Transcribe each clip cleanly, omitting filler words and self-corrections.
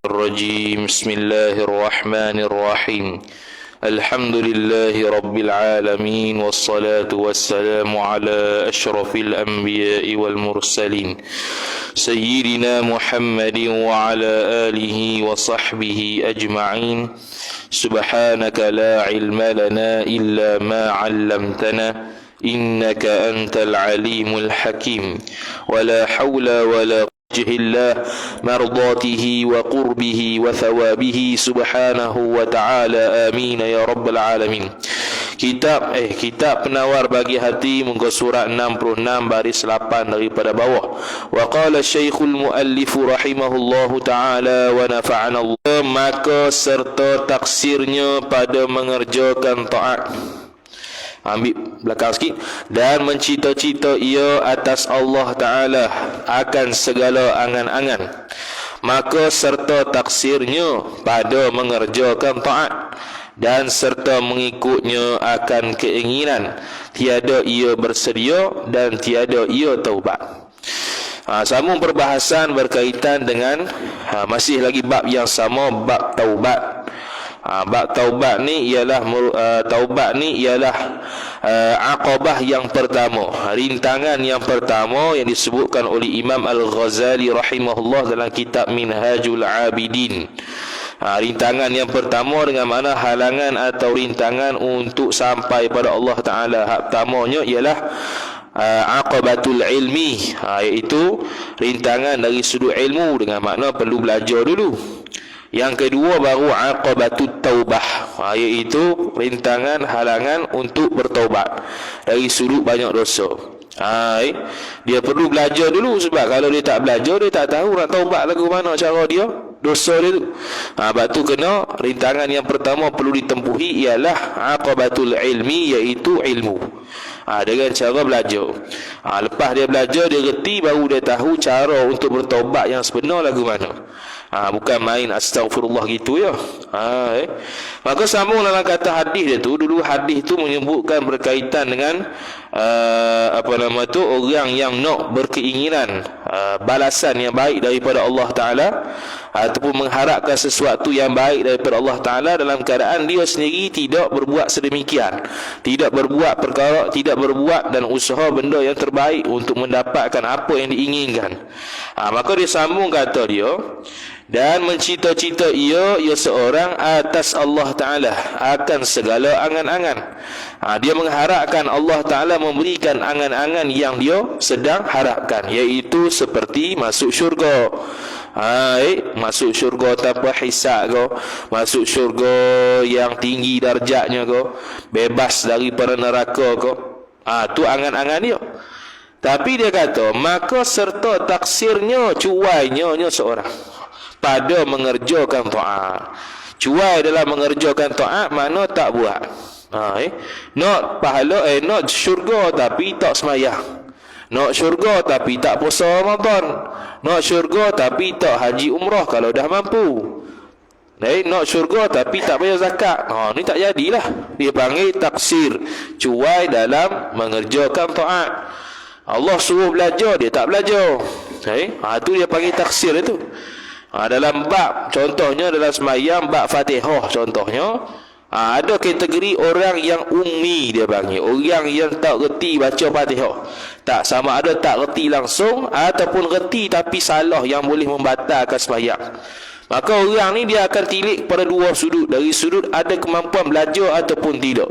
الرجيم. بسم الله الرحمن الرحيم. الحمد لله رب العالمين، والصلاة والسلام على أشرف الأنبياء والمرسلين سيدنا محمد وعلى آله وصحبه أجمعين. سبحانك لا علم لنا إلا ما علمتنا إنك أنت العليم الحكيم. ولا حول ولا وجه الله مرضاته وقربه وثوابه سبحانه وتعالى آمين يا رب العالمين. Kitab penawar bagi hati, muka surat 66 baris 8 daripada bawah. Wa qala Syekhul Muallif rahimahullahu taala wa nafa'ana Allah, maka serta taksirnya pada mengerjakan taat. Ambil belakang sikit. Dan mencita-cita ia atas Allah Ta'ala akan segala angan-angan, maka serta taksirnya pada mengerjakan taat dan serta mengikutnya akan keinginan, tiada ia bersedia dan tiada ia taubat. Sambung perbahasan berkaitan dengan masih lagi bab yang sama, bab taubat. Bab taubat ni ialah aqabah yang pertama, rintangan yang pertama yang disebutkan oleh Imam Al-Ghazali rahimahullah dalam kitab Minhajul Abidin. Rintangan yang pertama dengan mana halangan atau rintangan untuk sampai pada Allah Ta'ala. Hak pertamanya ialah aqabatul ilmi, iaitu rintangan dari sudut ilmu, dengan makna perlu belajar dulu. Yang kedua baru aqabatut taubah, iaitu rintangan halangan untuk bertaubat dari sudut banyak dosa. Dia perlu belajar dulu, sebab kalau dia tak belajar, dia tak tahu nak taubat lagu mana cara dia, dosa dia tu. Sebab tu kena rintangan yang pertama perlu ditempuhi ialah aqabatul ilmi, iaitu ilmu. Dengan cara belajar. Lepas dia belajar, dia reti, baru dia tahu cara untuk bertaubat yang sebenar lagu mana. Bukan main astaghfirullah gitu ya. Maka sambung dalam kata hadis dia tu. Dulu hadis tu menyebutkan berkaitan dengan orang yang nak berkeinginan balasan yang baik daripada Allah Ta'ala, ataupun mengharapkan sesuatu yang baik daripada Allah Ta'ala, dalam keadaan dia sendiri tidak berbuat sedemikian, tidak berbuat perkara, tidak berbuat dan usaha benda yang terbaik untuk mendapatkan apa yang diinginkan. Maka dia sambung kata dia, dan mencita-cita ia seorang atas Allah Ta'ala akan segala angan-angan. Dia mengharapkan Allah Ta'ala memberikan angan-angan yang dia sedang harapkan, iaitu seperti masuk syurga. Masuk syurga tanpa hisab ke, masuk syurga yang tinggi darjatnya ke, bebas daripada neraka ke. Tu angan-angan dia. Tapi dia kata, maka serta taksirnya, cuainya seorang pada mengerjakan taat. Cuai dalam mengerjakan taat mana tak buat. Nak pahala, nak syurga tapi tak semayang. Nak syurga tapi tak puasa Ramadan. Nak syurga tapi tak haji umrah kalau dah mampu. Nak syurga tapi tak bayar zakat. Ni tak jadilah. Dia panggil taksir, cuai dalam mengerjakan taat. Allah suruh belajar, dia tak belajar. Tu dia panggil taksir itu. Dalam bab, contohnya dalam semayang, bab Fatihah contohnya, ada kategori orang yang ummi, dia panggil orang yang tak reti baca Fatihah. Tak sama ada tak reti langsung ataupun reti tapi salah yang boleh membatalkan semayang. Maka orang ni dia akan tilik pada dua sudut. Dari sudut ada kemampuan belajar ataupun tidak.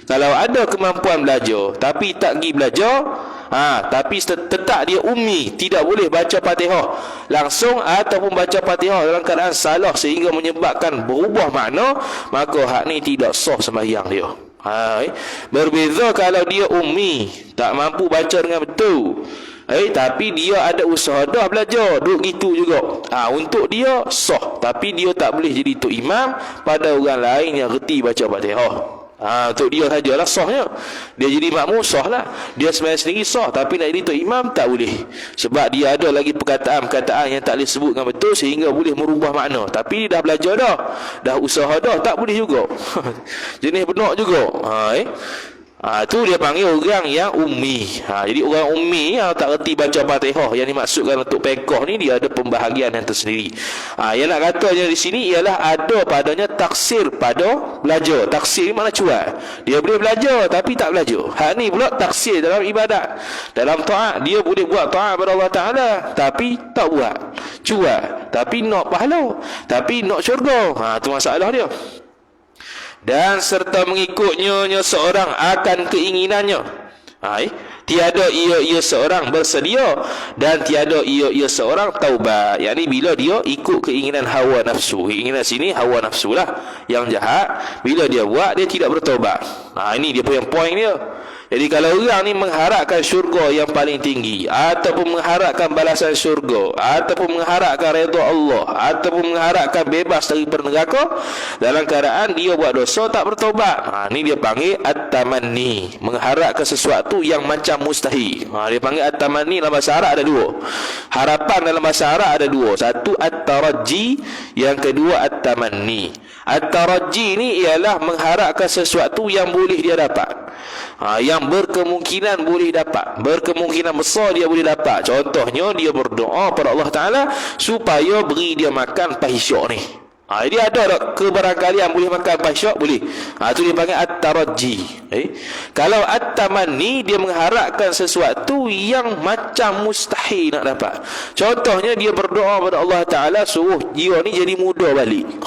Kalau ada kemampuan belajar tapi tak pergi belajar, tapi tetap dia ummi, tidak boleh baca Fatihah langsung ataupun baca Fatihah dalam keadaan salah sehingga menyebabkan berubah makna, maka hak ni tidak sah sembahyang dia. Berbeza kalau dia ummi, tak mampu baca dengan betul, tapi dia ada usaha dah belajar, duk gitu juga. Untuk dia sah, tapi dia tak boleh jadi tok imam pada orang lain yang reti baca Fatihah. Untuk dia sajalah sahnya. Dia jadi makmum sah lah. Dia sebenarnya sendiri sah, tapi nak jadi tok imam tak boleh. Sebab dia ada lagi perkataan-perkataan yang tak boleh sebut dengan betul sehingga boleh merubah makna. Tapi dia dah belajar dah usaha dah, tak boleh juga. Jenis benak juga. Tu dia panggil orang yang ummi. Jadi orang ummi yang tak reti baca Fatihah, yang dimaksudkan untuk pekoh ni, dia ada pembahagian yang tersendiri. Yang nak katanya di sini ialah ada padanya taksir pada belajar. Taksir mana cuai. Dia boleh belajar tapi tak belajar. Hak ni pula taksir dalam ibadat. Dalam taat, dia boleh buat taat kepada Allah Taala tapi tak buat. Cuai tapi nak pahala, tapi nak syurga. Tu masalah dia. Dan serta mengikutnya seorang akan keinginannya. Tiada ia seorang bersedia, dan tiada ia seorang taubat. Yang ni bila dia ikut keinginan hawa nafsu. Keinginan sini hawa nafsu lah yang jahat. Bila dia buat, dia tidak bertaubat. Ini dia punya poin dia. Jadi kalau orang ni mengharapkan syurga yang paling tinggi, ataupun mengharapkan balasan syurga, ataupun mengharapkan redha Allah, ataupun mengharapkan bebas dari neraka, dalam keadaan dia buat dosa tak bertobat, ni dia panggil at-tamanni, mengharapkan sesuatu yang macam mustahil. Dia panggil at-tamanni. Dalam bahasa Arab ada dua. Harapan dalam bahasa Arab ada dua. Satu at-taraji, yang kedua at-tamanni. At-taraji ni ialah mengharapkan sesuatu yang boleh dia dapat, yang berkemungkinan boleh dapat, berkemungkinan besar dia boleh dapat. Contohnya dia berdoa pada Allah Ta'ala supaya beri dia makan pahisyak ni. Dia ada tak kebarangkalian boleh makan pahisyak? Boleh. Itu dia panggil at-taraji. Kalau at-tamanni, dia mengharapkan sesuatu yang macam mustahil nak dapat. Contohnya dia berdoa pada Allah Ta'ala suruh dia ni jadi muda balik.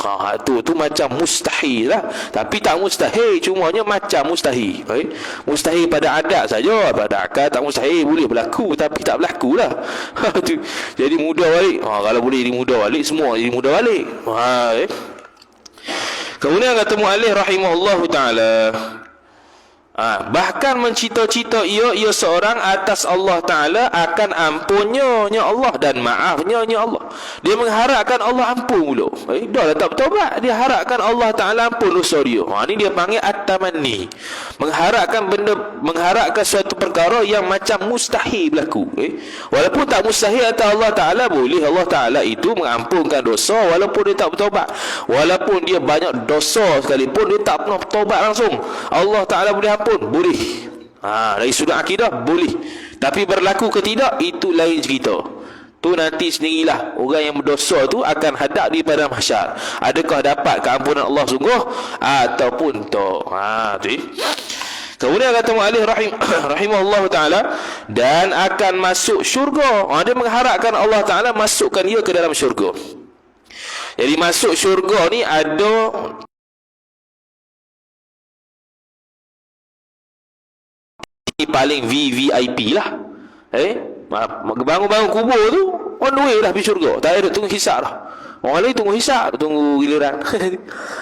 Tu macam mustahil lah. Tapi tak mustahil, cumanya macam mustahil. Mustahil pada adat saja, pada akal tak mustahil, boleh berlaku tapi tak berlaku lah. Jadi muda balik. Kalau boleh jadi muda balik, semua jadi muda balik. Kemudian kata mu'allif rahimahullahu ta'ala, bahkan mencita-cita ia seorang atas Allah Ta'ala akan ampunnya Allah dan maafnya Allah. Dia mengharapkan Allah ampun dulu. Dah tak bertaubat, dia harapkan Allah Ta'ala ampun dosa dia. Ni dia panggil at-tamanni, mengharapkan suatu perkara yang macam mustahil berlaku. Walaupun tak mustahil atas Allah Ta'ala, boleh Allah Ta'ala itu mengampunkan dosa walaupun dia tak bertaubat. Walaupun dia banyak dosa sekalipun, dia tak pernah bertaubat langsung, Allah Ta'ala boleh ampun. Boleh. Dari sudut akidah boleh. Tapi berlaku ke tidak, itu lain cerita. Tu nanti sendirilah orang yang berdosa tu akan hadap di padang mahsyar. Adakah dapat keampunan Allah sungguh ataupun tak. Kemudian kata mu'allif rahimahullah ta'ala, dan akan masuk syurga. Dia mengharapkan Allah Ta'ala masukkan dia ke dalam syurga. Jadi masuk syurga ni ada paling VVIP lah. Bangun-bangun kubur tu on the way dah pergi syurga. Tak ada tunggu hisap dah. Orang lain tunggu hisap, tunggu giliran.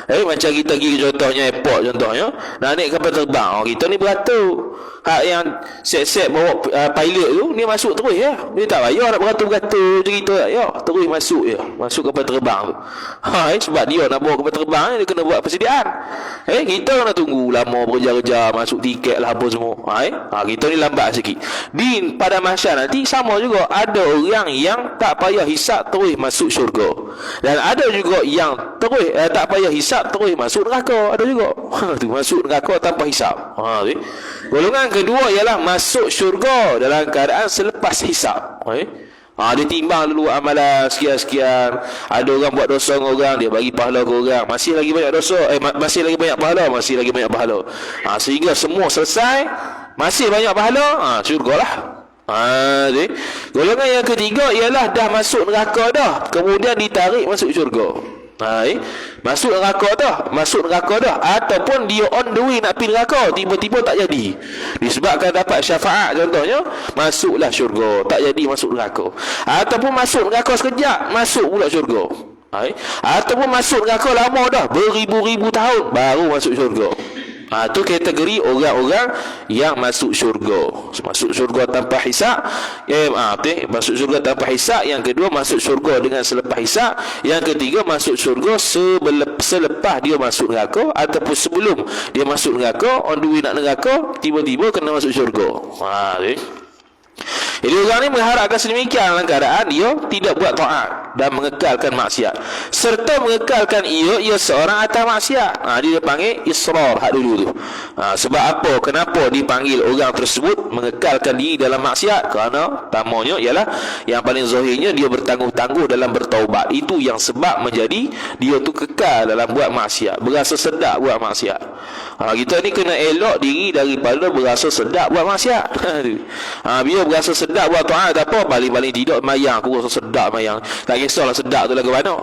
Macam kita pergi contohnya airport contohnya, nak naik kapal terbang, kita ni beratur. Hak yang set-set bawa pilot tu, dia masuk terus ya. Dia tak payah nak beratur-beratur cerita ya. Terus masuk ya. Masuk kapal terbang tu. Sebab dia nak bawa kapal terbang, dia kena buat persediaan. Kita kena tunggu lama berjam-jam, masuk tiket lah apa semua. Kita ni lambat sikit. Di pada mahsyar nanti sama juga, ada orang yang tak payah hisap terus masuk syurga. Dan ada juga yang terus tak payah hisap terus masuk neraka. Ada juga. Tu masuk neraka tanpa hisap. Golongan kedua ialah masuk syurga dalam keadaan selepas hisap. Dia timbang dulu amalan sekian-sekian. Ada orang buat dosa dengan orang, dia bagi pahala ke orang, masih lagi banyak dosa, masih lagi banyak pahala, masih lagi banyak pahala. Sehingga semua selesai, masih banyak pahala, syurgalah. Golongan yang ketiga ialah dah masuk neraka dah, kemudian ditarik masuk syurga. Masuk neraka dah, ataupun dia on the way nak pergi neraka, tiba-tiba tak jadi disebabkan dapat syafaat contohnya, masuklah syurga, tak jadi masuk neraka. Ataupun masuk neraka sekejap, masuk pula syurga. Ataupun masuk neraka lama dah, beribu-ribu tahun baru masuk syurga. Itu kategori orang-orang yang masuk syurga. Masuk syurga tanpa hisap. Masuk syurga tanpa hisap. Yang kedua masuk syurga dengan selepas hisap. Yang ketiga masuk syurga selepas dia masuk neraka, ataupun sebelum dia masuk neraka, on the way nak neraka, tiba-tiba kena masuk syurga. Jadi orang ni mengharapkan sedemikian dalam keadaan dia tidak buat taat dan mengekalkan maksiat, serta mengekalkan ia seorang atas maksiat. Dia panggil israr hak dulu tu. Sebab apa? Kenapa dipanggil orang tersebut mengekalkan diri dalam maksiat? Kerana tamanya ialah yang paling zahirnya dia bertangguh-tangguh dalam bertaubat. Itu yang sebab menjadi dia tu kekal dalam buat maksiat, berasa sedap buat maksiat. Kita ni kena elok diri daripada berasa sedap buat maksiat. Bila berasa sedap buat taat apa, paling-paling tidak mayang, aku rasa sedap mayang. Tak kisahlah sedap tu lah ke mana.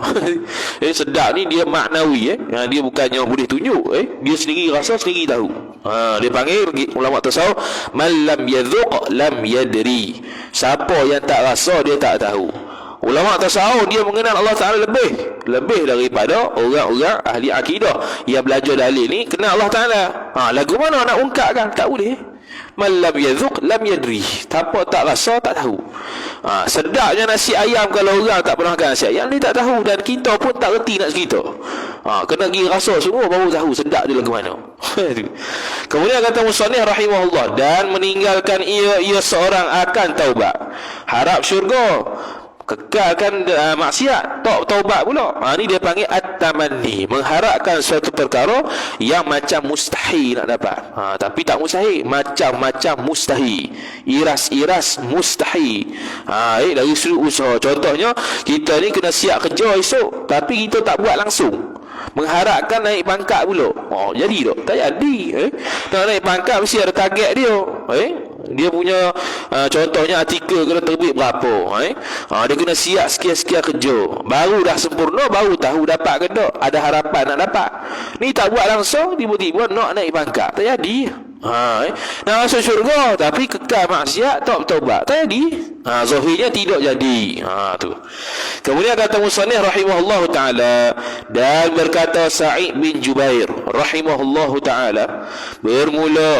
Sedap ni dia maknawi, dia bukannya boleh tunjuk, dia sendiri rasa, sendiri tahu. Dia panggil ulama tasawuf man lam yadhuq lam yadri. Siapa yang tak rasa dia tak tahu. Ulama tasawuf dia mengenal Allah Ta'ala lebih daripada orang-orang ahli akidah yang belajar dalil ni kenal Allah Ta'ala. Lagu mana nak ungkapkan? Tak boleh. Man lam yadhuq lam yadri. Siapa tak rasa tak tahu. Sedapnya nasi ayam, kalau orang tak pernah makan nasi ayam dia tak tahu, dan kita pun tak reti nak cerita. Kena pergi rasa semua baru tahu sedap dia lagu mana. Kemudian kata musannif rahimahullah, dan meninggalkan ia seorang akan taubat, harap syurga, kekalkan maksiat, tak taubat pula. Ni dia panggil at-tamanni, mengharapkan suatu perkara yang macam mustahil nak dapat. Tapi tak mustahil, macam-macam mustahil, iras-iras mustahil. Dari sudut usaha. Contohnya, kita ni kena siap kerja esok, tapi kita tak buat langsung, mengharapkan naik pangkat pula. Jadi tak? Tak jadi. Nak naik pangkat mesti ada target dia. Dia punya contohnya artikel kena terbit berapa, dia kena siap sekian-sekian kerja, baru dah sempurna, baru tahu dapat ke tak, ada harapan nak dapat. Ni tak buat langsung, tiba-tiba nak naik pangkat, tak jadi. Nak masuk syurga tapi kekal maksiat, tak bertaubat, tak jadi. Zahirnya tidak jadi. Tu. Kemudian kata musannif rahimahullahu taala, dan berkata Sa'id bin Jubair rahimahullahu taala, bermula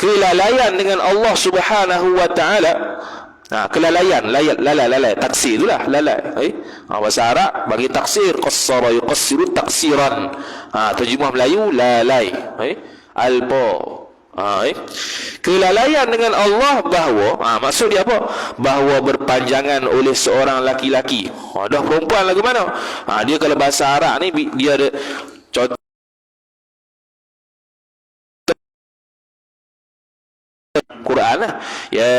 kelalaian dengan Allah Subhanahu wa taala. Kelalaian, lalai, taksir itulah lalai. Bahasa Arab bagi taksir, qassara yuqassiru taksiran. Terjemah Melayu lalai. Alpa. Kelalaian dengan Allah bahawa, maksud dia apa? Bahawa berpanjangan oleh seorang laki-laki. Dah perempuan lagu mana? Dia kalau bahasa Arab ni dia ada contoh Quran lah. Ya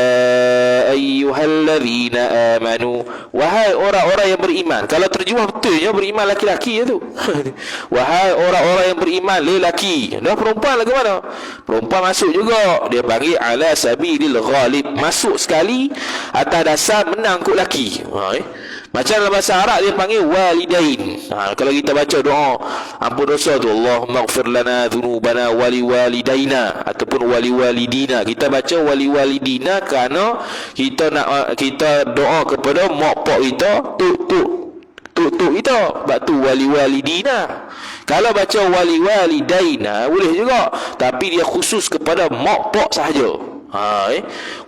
ayyuhalladzina amanu, wahai orang-orang yang beriman. Kalau terjemah betulnya beriman laki-laki tu. Wahai orang-orang yang beriman lelaki. Dah perempuan lah ke mana? Perempuan masuk juga. Dia panggil ala sabilil ghalib, masuk sekali atas dasar menang kot laki. Macam dalam bahasa Arab dia panggil walidain. Kalau kita baca doa ampun dosa tu, Allahumma ighfir lana dhunubana wali walidaina, ataupun wali walidina, kita baca wali walidina kerana kita nak kita doa kepada mak pak kita, tuk kita, sebab tu wali walidina. Kalau baca wali walidaina boleh juga, tapi dia khusus kepada mak pak sahaja.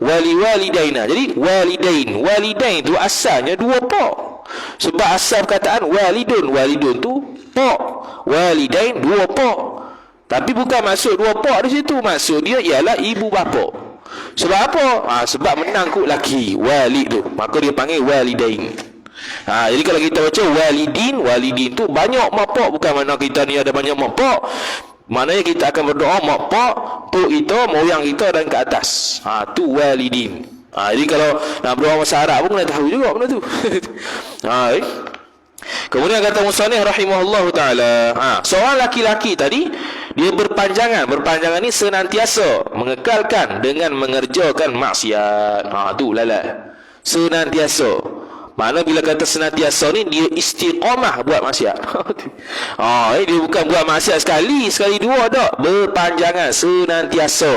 Wali walidaina. Jadi walidain tu asalnya dua pak. Sebab asal perkataan walidun tu pak, walidain dua pak. Tapi bukan maksud dua pak di situ, maksud dia ialah ibu bapa. Sebab apa? Sebab menang kot laki walid tu, maka dia panggil walidain. Jadi kalau kita baca walidin tu banyak mak pak, bukan mana kita ni ada banyak mak pak. Maknanya kita akan berdoa mak pak, tok kita, moyang kita dan ke atas. Tu walidin. Jadi kalau nak berdoa bahasa Arab pun kena tahu juga benda tu. Kemudian kata musannif rahimahullahu taala, seorang laki-laki tadi dia berpanjangan ni senantiasa mengekalkan dengan mengerjakan maksiat. Tu lalai. Senantiasa. Mana bila kata senantiasa ni dia istiqamah buat maksiat. Dia bukan buat maksiat sekali dua tak, berpanjangan, senantiasa.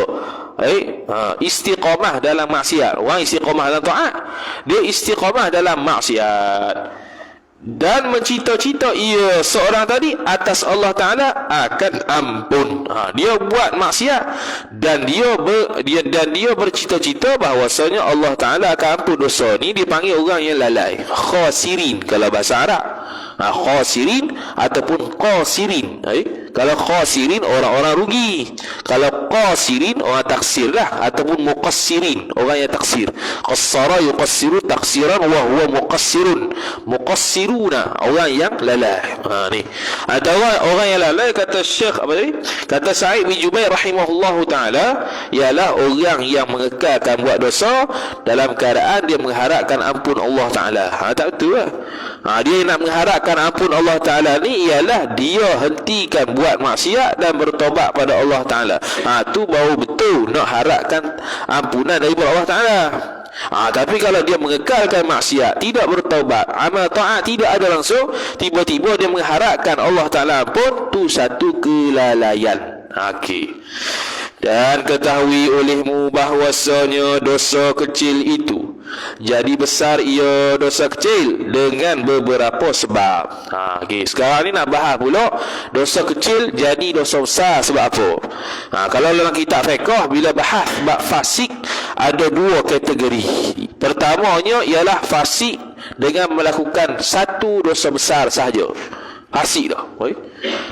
Istiqamah dalam maksiat. Orang istiqamah dalam taat, dia istiqamah dalam maksiat. Dan mencita-cita ia seorang tadi atas Allah Ta'ala akan ampun. Dia buat maksiat dan dia bercita-cita bahawasanya Allah Ta'ala akan ampun dosa ni. Dipanggil orang yang lalai, khasirin kalau bahasa Arab. Khasirin ataupun qasirin. Kalau khasirin orang-orang rugi, kalau qasirin orang taksir lah, ataupun muqassirin orang yang taksir. Qassara yuqassiru taksiran wa huwa muqassirun, muqassiruna orang yang lalai. Ni atau orang yang lalai, kata Syekh apa tadi, kata Sa'id bin Jubair rahimahullahu taala, ialah orang yang mengekalkan buat dosa dalam keadaan dia mengharapkan ampun Allah taala. Tak betul lah. Dia nak mengharapkan ampun Allah taala ni ialah dia hentikan buat maksiat dan bertobat pada Allah taala. Tu baru betul nak harapkan ampunan daripada Allah taala. Tapi kalau dia mengekalkan maksiat, tidak bertaubat, amal taat tidak ada langsung, tiba-tiba dia mengharapkan Allah taala pun, tu satu kelalaian. Dan ketahui olehmu bahwasanya dosa kecil itu jadi besar ia dosa kecil dengan beberapa sebab. Sekarang ni nak bahas pula dosa kecil jadi dosa besar sebab apa. Kalau dalam kitab fiqh bila bahas bab fasik, ada dua kategori. Pertamanya ialah fasik dengan melakukan satu dosa besar sahaja. Fasik dah.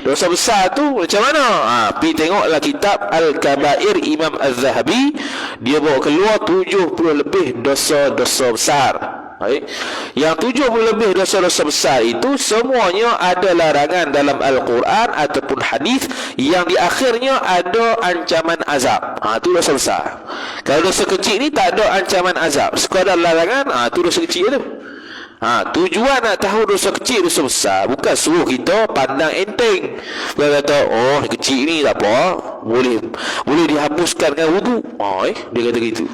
Dosa besar tu macam mana? Pergi tengoklah kitab Al-Kabair Imam Az-Zahabi. Dia bawa keluar 70 lebih dosa-dosa besar. Yang 70 lebih dosa-dosa besar itu semuanya ada larangan dalam Al-Quran ataupun hadis yang di akhirnya ada ancaman azab. Itu dosa besar. Kalau dosa kecil ni tak ada ancaman azab, sekadar larangan, itu dosa kecil tu. Tujuan nak tahu dosa kecil dosa besar bukan suruh kita pandang enteng. Bukan kata kecil ni tak apa, boleh dihapuskan dengan wudu. Dia kata gitu.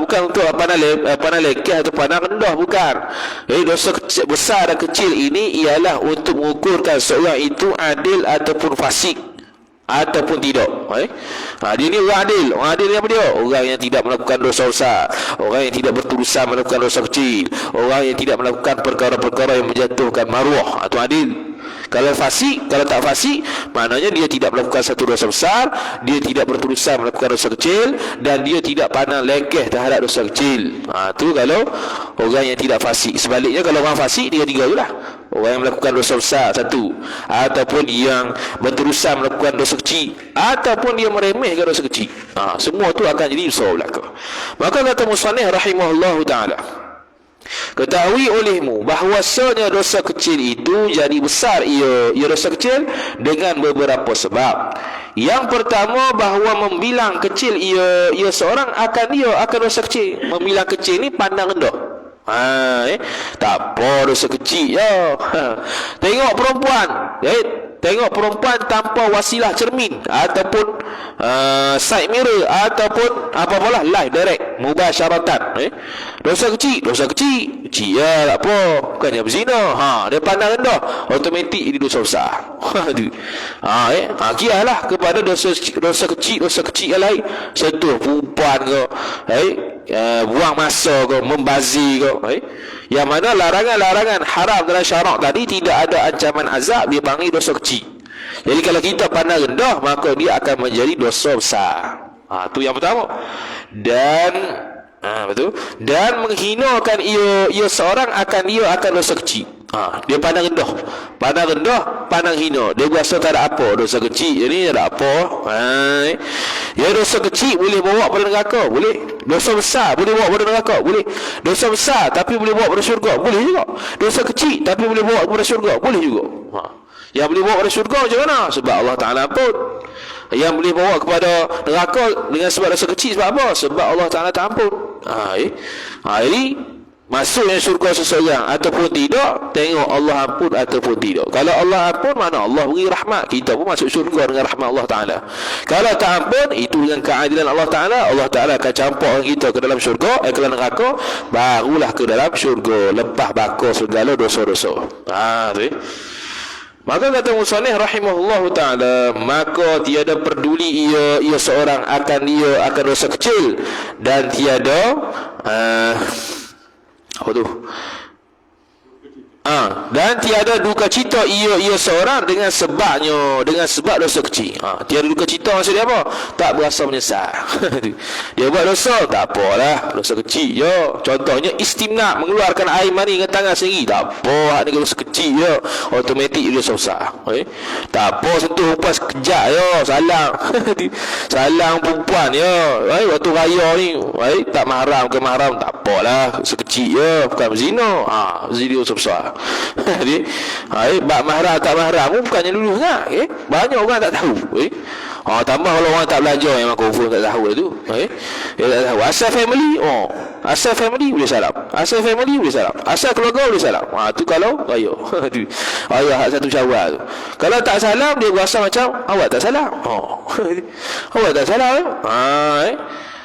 Bukan untuk pandang lekeh atau pandang rendah, bukan. Dosa kecil, besar dan kecil ini ialah untuk mengukurkan seorang itu adil ataupun fasik ataupun tidak. Dia ni orang adil. Orang adil ni apa dia? Orang yang tidak melakukan dosa besar, orang yang tidak berturusan melakukan dosa kecil, orang yang tidak melakukan perkara-perkara yang menjatuhkan maruah. Itu adil. Kalau fasik, kalau tak fasik, maknanya dia tidak melakukan satu dosa besar, dia tidak berturusan melakukan dosa kecil, dan dia tidak pandang lekeh terhadap dosa kecil. Itu kalau orang yang tidak fasik. Sebaliknya kalau orang fasik, dia tiga je lah. Orang yang melakukan dosa besar satu, ataupun yang berterusan melakukan dosa kecil, ataupun dia meremehkan dosa kecil. Semua tu akan jadi dosa belaka. Maka kata musannif rahimahullahu ta'ala, ketahui olehmu bahwasanya dosa kecil itu jadi besar ia dosa kecil dengan beberapa sebab. Yang pertama, bahawa membilang kecil ia seorang akan dosa kecil. Membilang kecil ni pandang rendah. Tak apa, dosa kecil je. Tengok perempuan tanpa wasilah cermin ataupun side mirror ataupun apa-apalah, live direct mubasyaratan. Dosa kecil ya, tak apa, bukannya berzina. Dia pandang rendah, automatik ini dosa besar. Kialah kepada dosa kecil yang lain, sentuh perempuan ke, buang masa ke, membazir ke, yang mana larangan-larangan haram dalam syarak tadi tidak ada ancaman azab, dia panggil dosa kecil. Jadi kalau kita pandang rendah, maka dia akan menjadi dosa besar. Itu yang pertama. Dan menghinakan ia seorang akan dosa kecil. Dia pandang rendah, pandang hina. Dia rasa tak ada apa, dosa kecil jadi tak ada apa. Dosa kecil boleh bawa pada neraka, boleh. Dosa besar boleh bawa pada neraka, boleh. Dosa besar tapi boleh bawa pada syurga, boleh juga. Dosa kecil tapi boleh bawa kepada syurga, boleh juga. Yang boleh bawa kepada syurga macam mana? Sebab Allah Ta'ala ampun. Yang boleh bawa kepada neraka dengan sebab dosa kecil sebab apa? Sebab Allah Ta'ala tak ampun. Jadi masuknya syurga seseorang ataupun tidak, tengok Allah ampun ataupun tidak. Kalau Allah ampun, mana Allah beri rahmat, kita pun masuk syurga dengan rahmat Allah Ta'ala. Kalau tak ampun, itu dengan keadilan Allah Ta'ala, Allah Ta'ala akan campur kita ke dalam syurga, ke dalam neraka, barulah ke dalam syurga, lepas bakar segala dosa-dosa. Maka kata musannif rahimahullahu ta'ala, maka tiada peduli ia seorang akan dosa kecil, dan tiada apa tu? Dan tiada duka cita ia seorang dengan sebab dosa kecil. Tiada duka cita maksud dia apa? Tak berasa menyesal. Dia buat dosa, tak apalah, dosa kecil je. Contohnya istimna, mengeluarkan air mani dengan tangan sendiri, tak apa, ni dosa kecil je, automatik dia susah. Tak apa, sentuh perempuan sekejap je, salang. Salang perempuan je. Waktu raya ni, tak mahram ke mahram, tak apalah, sekecil je, bukan berzina. Zina dosa besar. Jadi, bab mahram tak mahram pun bukannya dulu sangat. Banyak orang tak tahu. Tambah kalau orang tak belajar, memang confirm tak tahu tu. Dia tak tahu. Asal family boleh salam. Asal family boleh salam. Asal keluarga boleh salam. Tu kalau raya. Raya hak satu Syawal tu. Kalau tak salam, dia berasa macam awak tak salam. Awak tak salam.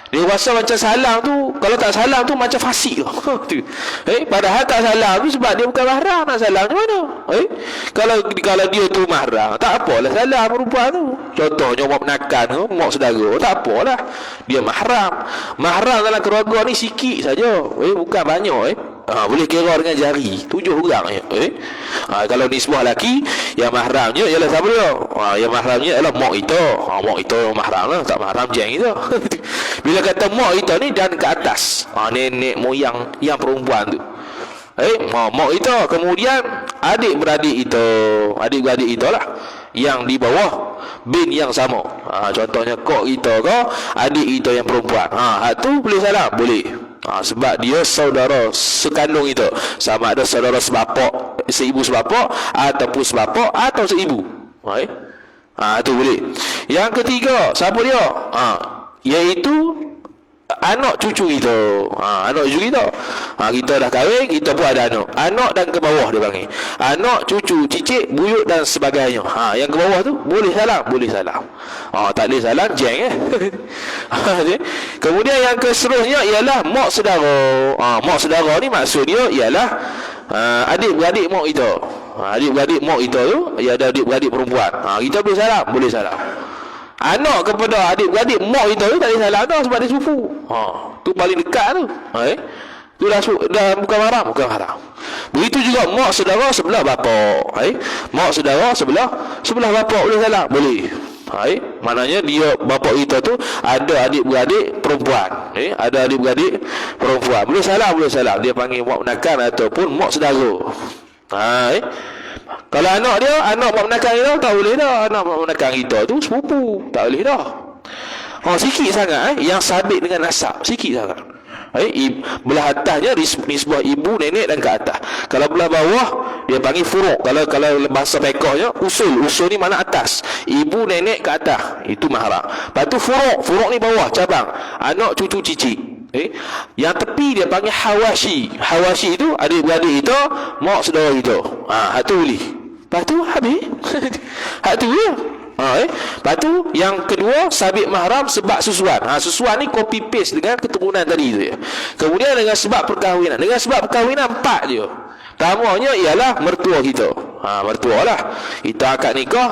Dia rasa macam salam tu, kalau tak salam tu macam fasik tu. Padahal tak salam tu sebab dia bukan mahram, nak salam macam mana? Kalau dia tu mahram, tak apalah salam perempuan tu. Contohnya mak menakan tu, mak saudara, tak apalah. Dia mahram. Mahram dalam keluarga ni sikit saja. Bukan banyak. Boleh kira dengan jari 7 orang je. Kalau nisbah lelaki, yang mahramnya ialah siapa dia? Yang mahramnya ialah mak kita. Mak kita mahram lah, tak mahram jeng kita. Bila kata mak kita ni dan ke atas, nenek moyang yang perempuan tu, mak kita. Kemudian adik-beradik itu lah, yang di bawah bin yang sama. Contohnya kok kita ke adik kita yang perempuan, hak tu boleh salam? Boleh. Sebab dia saudara sekandung itu, sama ada saudara sebapak, seibu sebapak, ataupun sebapak atau seibu. Tu boleh. Yang ketiga, siapa dia? Iaitu anak cucu kita. Anak cucu kita. Kita dah kahwin, kita pun ada anak. Anak dan ke bawah dia panggil. Anak, cucu, cicit, buyut dan sebagainya. Yang ke bawah tu boleh salam, boleh salam. Tak boleh salam jeng Kemudian yang keseterusnya ialah mak saudara. Mak saudara ni maksud dia ialah adik-beradik mak kita. Adik-beradik mak kita tu, ia ada adik-beradik perempuan. Kita boleh salam, boleh salam. Anak kepada adik-beradik mak kita tu tak boleh salam dah sebab dia sepupu. Tu paling dekat tu. Tu dah bukan haram, bukan haram. Begitu juga mak saudara sebelah bapa. Mak saudara sebelah bapa boleh salam, boleh. Maknanya dia bapa kita tu ada adik-beradik perempuan. Ada adik-beradik perempuan. Boleh salam, boleh salam. Dia panggil mak menakan ataupun mak saudara. Kalau anak dia, anak mak menakan kita tak boleh dah. Anak mak menakan kita tu sepupu, tak boleh dah. Sikit sangat yang sabit dengan nasab, sikit sangat. Belah atasnya nisbah ibu, nenek dan ke atas. Kalau belah bawah dia panggil furuk. Kalau bahasa fiqhnya usul ni mana atas, ibu, nenek ke atas, itu mahram. Lepas tu furuk ni bawah, cabang, anak, cucu, cicit. Yang tepi dia panggil hawashi. Hawashi itu adik-beradik itu, mak saudara itu. Hak tu boleh. Lepas tu habis. Hak tu je. Lepas tu yang kedua, sabit mahram sebab susuan. Susuan ni copy paste dengan keturunan tadi tu ya. Kemudian dengan sebab perkahwinan. Dengan sebab perkahwinan 4 je. Pertamanya ialah mertua kita. Mertua lah. Kita akad nikah,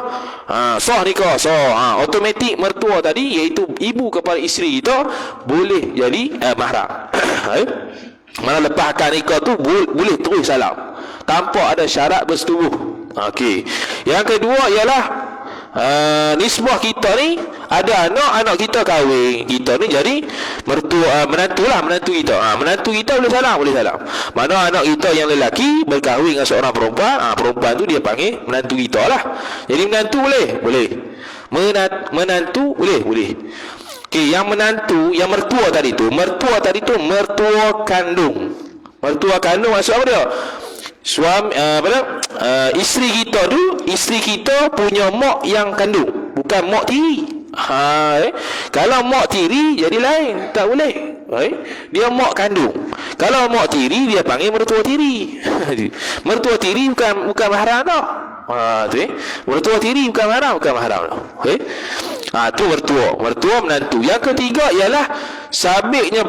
sah nikah, sah. Automatik mertua tadi, iaitu ibu kepada isteri kita, boleh jadi mahram. Mana lepas akad nikah tu boleh terus salam tanpa ada syarat bersetubuh. Okey. Yang kedua ialah nisbah kita ni ada anak kita kahwin, kita ni jadi mertua, menantu kita. Menantu kita boleh salam. Mana anak kita yang lelaki berkahwin dengan seorang perempuan, perempuan tu dia panggil menantu kita lah. Jadi menantu boleh. Menantu boleh. Okey, yang menantu, yang mertua tadi tu mertua kandung. Mertua kandung maksud apa dia? Suami isteri kita punya mak yang kandung, bukan mak tiri. Kalau mak tiri jadi lain, tak boleh. Dia mak kandung. Kalau mak tiri dia panggil mertua tiri. Mertua tiri bukan mahram dah. Mertua tiri bukan mahram dah. Tu mertua menantu. Yang ketiga ialah sabitnya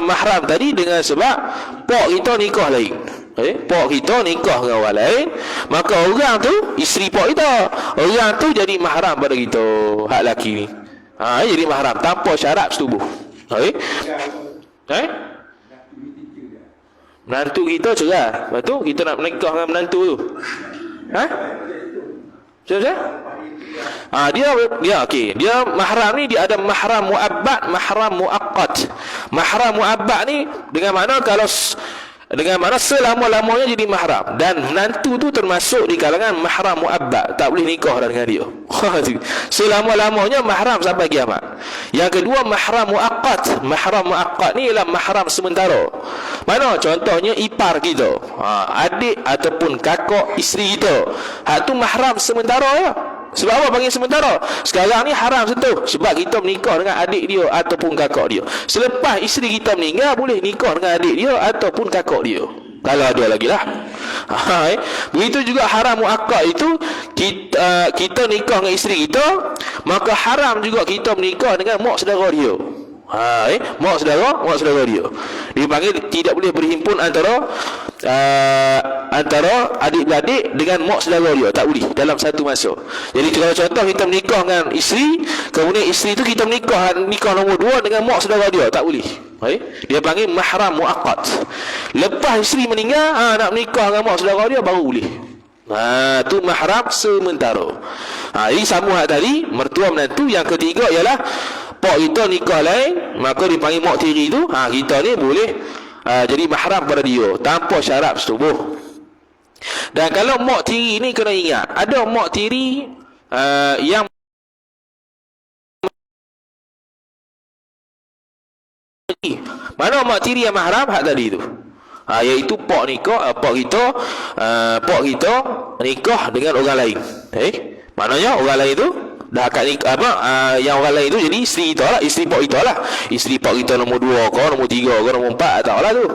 mahram tadi dengan sebab pak kita nikah lain. Pak kita nikah dengan orang lain, maka orang tu isteri pak kita, orang tu jadi mahram pada kita, hak laki ni. Jadi mahram tanpa syarat setubuh. Menantu kita cerah. Lepas tu kita nak menikah dengan menantu tu. Ha? Macam-macam? Dia okey. Dia mahram ni dia ada mahram muabbad, mahram muaqqat. Mahram muabbad ni dengan mana selama-lamanya jadi mahram, dan menantu tu termasuk di kalangan mahram muabbad, tak boleh nikah dah dengan dia. Selama-lamanya mahram sampai kiamat. Yang kedua mahram muaqqat. Mahram muaqqat ni ialah mahram sementara. Mana contohnya ipar kita, adik ataupun kakak isteri kita. Hak tu mahram sementara ya. Sebab apa panggil sementara? Sekarang ni haram sentuh, sebab kita menikah dengan adik dia ataupun kakak dia. Selepas isteri kita meninggal, boleh nikah dengan adik dia ataupun kakak dia, kalau ada lagi lah. Begitu juga haram muakkad itu, kita nikah dengan isteri kita, maka haram juga kita menikah dengan mak saudara dia. Mak saudara dia dipanggil tidak boleh berhimpun antara adik-beradik dengan mak saudara dia, tak boleh dalam satu masa. Jadi kalau contoh kita menikah dengan isteri, kemudian isteri itu kita nikah nombor 2 dengan mak saudara dia, tak boleh. Dia panggil mahram muaqqat. Lepas isteri meninggal, nak menikah dengan mak saudara dia baru boleh. Tu mahram sementara. Ini sambung hak tadi, mertua menantu. Yang ketiga ialah pak kita nikah lain, maka dipanggil mak tiri tu, kita ni boleh jadi mahram pada dia tanpa syarat bersetubuh. Dan kalau mak tiri ni kena ingat, ada mak tiri yang mana mak tiri yang mahram hak tadi tu, iaitu pak kita nikah dengan orang lain. Maknanya orang lain tu dah akad nikah yang orang lain tu jadi isteri kita lah, isteri pak kita lah. Isteri pak kita nombor 2 ke, nombor 3 ke, nombor 4, tak lah tu.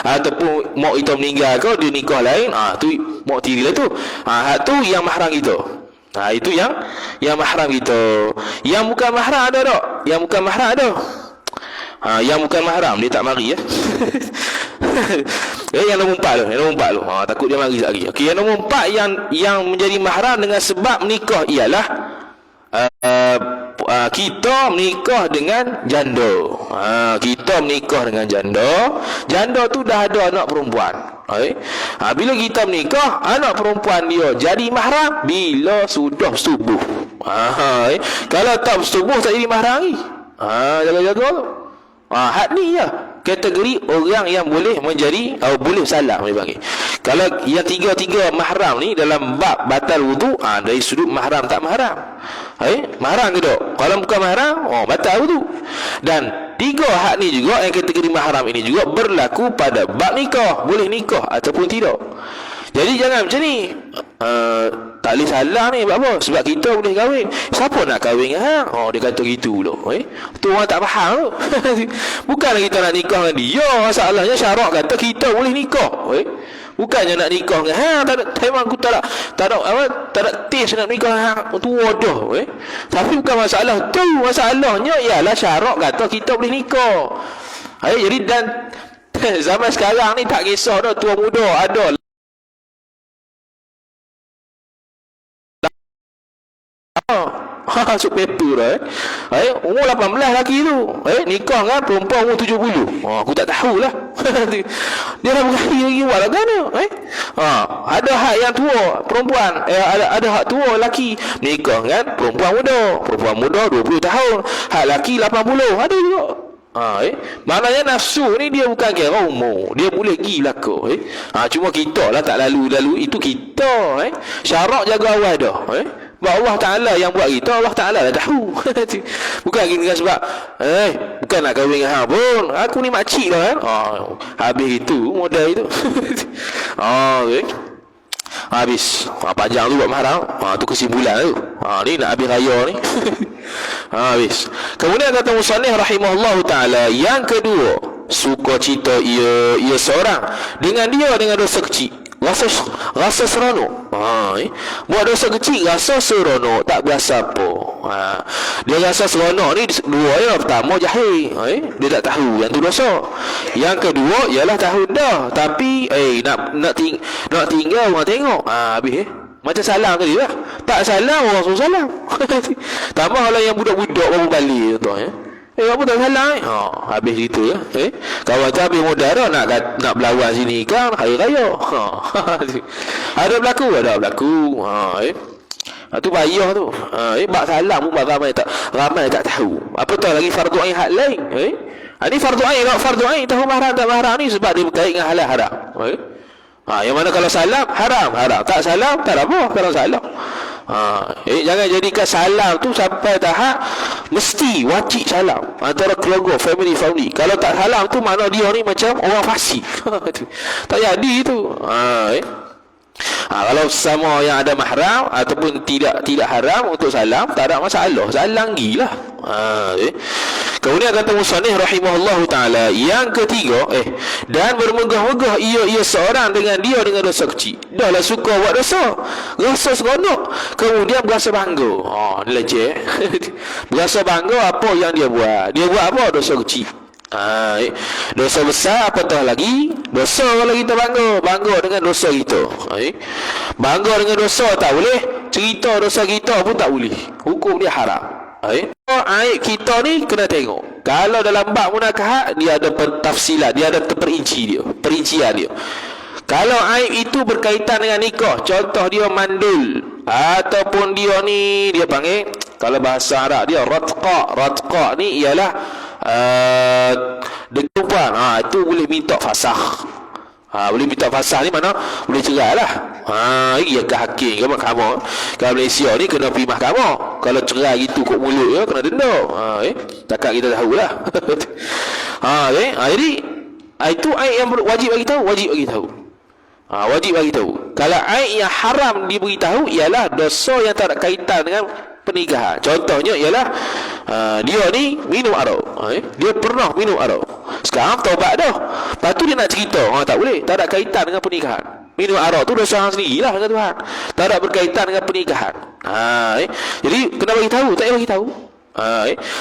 Ataupun mak kita meninggal ke, dia nikah lain, tu mak tiri lah tu. Hak tu yang mahram kita. Itu yang mahram kita. Yang bukan mahram ada tak? Yang bukan mahram ada. Yang bukan mahram dia tak mari ya. Yang nombor 4 tu, takut dia mari sekali. Okey, yang nombor 4 yang menjadi mahram dengan sebab menikah ialah kita menikah dengan janda. Kita menikah dengan janda. Janda tu dah ada anak perempuan. Bila kita menikah, anak perempuan dia jadi mahram bila sudah bersetubuh. Kalau tak bersetubuh tak jadi mahram lagi. Jaga-jaga tu. Hak ni ya kategori orang yang boleh menjadi boleh salah boleh panggil. Kalau yang tiga-tiga mahram ni dalam bab batal wudu, dari sudut mahram tak mahram. Mahram ke tak? Kalau bukan mahram, batal wudu. Dan tiga hak ni juga, yang kategori mahram ini juga berlaku pada bab nikah, boleh nikah ataupun tidak. Jadi jangan macam ni. Tak boleh salah ni. Apa? Sebab kita boleh kahwin. Siapa nak kahwin dengan hang? Dia kata gitu pula. Tu orang tak faham tu. Bukanlah kita nak nikah dengan dia. Masalahnya syarak kata kita boleh nikah. Bukannya nak nikah dengan hang. Memang aku tak ada taste nak nikah dengan hang. Tu wadah. Tapi bukan masalah tu. Masalahnya ialah syarak kata kita boleh nikah. Jadi dan zaman sekarang ni tak kisah dah tua muda, ada masuk paper dah. Umur 18 lelaki tu nikah kan perempuan umur 70. Aku tak tahulah. Dia dah berkahwin lagi buat lah kan. Ada hak yang tua perempuan, ada hak tua lelaki nikah kan perempuan muda 20 tahun, hak lelaki 80 ada juga. Maknanya nafsu ni dia bukan kira umur, dia boleh pergi belaka. Cuma kita lah tak lalu itu kita. Syarak jaga awal dah. Allah Ta'ala yang buat kita, Allah Ta'ala dah tahu. Bukan kita sebab bukan nak kahwin dengan hang pun, aku ni makcik lah kan. Habis itu modal itu. Okay. Habis panjang tu buat mahram. Tu kesimpulan tu. Ni nak habis raya ni. Habis. Kemudian kata musannif rahimahullahu taala, yang kedua, sukacita ia seorang dengan dosa kecil, rasa seronok. Buat dosa kecil rasa seronok, tak berasa apa. Dia rasa seronok ni dua ya. Pertama jahil, dia tak tahu yang tu dosa. Yang kedua ialah tahu dah, tapi nak tinggal orang tengok. Habis macam salam tadi lah. Tak salam orang suruh salam. Tambah kalau yang budak-budak baru balik tu Apa tak salah habis gitu ya. Kawan tu habis modal dah nak berlawan sini kan hari raya. Ada berlaku. Tu payah tu. Bak salam pun ramai tak tahu. Apatah lagi fardu ain hak lain. Ini fardu ain tahu mahram tak mahram ni sebab dia berkait dengan halal haram. Yang mana kalau salam haram, tak salam tak apa kalau salam. Jangan jadikan salam tu sampai tahap mesti wajib salam antara keluarga, family. Kalau tak salam tu makna dia ni macam orang fasik. Tak jadi tu. Kalau sama yang ada mahram ataupun tidak haram untuk salam, tak ada masalah, salam gilah. Kemudian kata musannif rahimahullahu taala, yang ketiga, dan bermegah-megah ia seorang dengan dosa kecil. Dahlah suka buat dosa, rasa seronok, kemudian berasa bangga. Ni leceh. Berasa bangga apa yang dia buat. Dia buat apa? Dosa kecil. Dosa besar apatah lagi dosa. Kalau kita bangga dengan dosa kita, bangga dengan dosa tak boleh, cerita dosa kita pun tak boleh, hukum dia haram. Aib kita ni kena tengok. Kalau dalam bab munakahat dia ada pentafsilan, dia ada perincian dia. Kalau aib itu berkaitan dengan nikah, contoh dia mandul ataupun dia ni dia panggil, kalau bahasa Arab dia ratqa ni ialah degupan. Itu boleh minta fasakh. Boleh minta fasakh ni mana boleh cerai lah. Ia ke hakim ke mahkamah. Kalau Malaysia ni kena pergi mahkamah. Kalau cerai gitu kok mulut ya, kena denda. Takkan kita tahulah. Jadi itu aib yang wajib bagi tahu. Wajib bagi tahu. Kalau aib yang haram diberitahu ialah dosa yang tak ada kaitan dengan pernikahan. Contohnya ialah dia ni minum arak. Dia pernah minum arak. Sekarang taubat dah. Lepas tu dia nak cerita, tak boleh, tak ada kaitan dengan pernikahan. Minum arak tu dosa hang sendirilah dengan Tuhan. Tak ada berkaitan dengan pernikahan. Jadi kena bagi tahu, tak payah bagi tahu.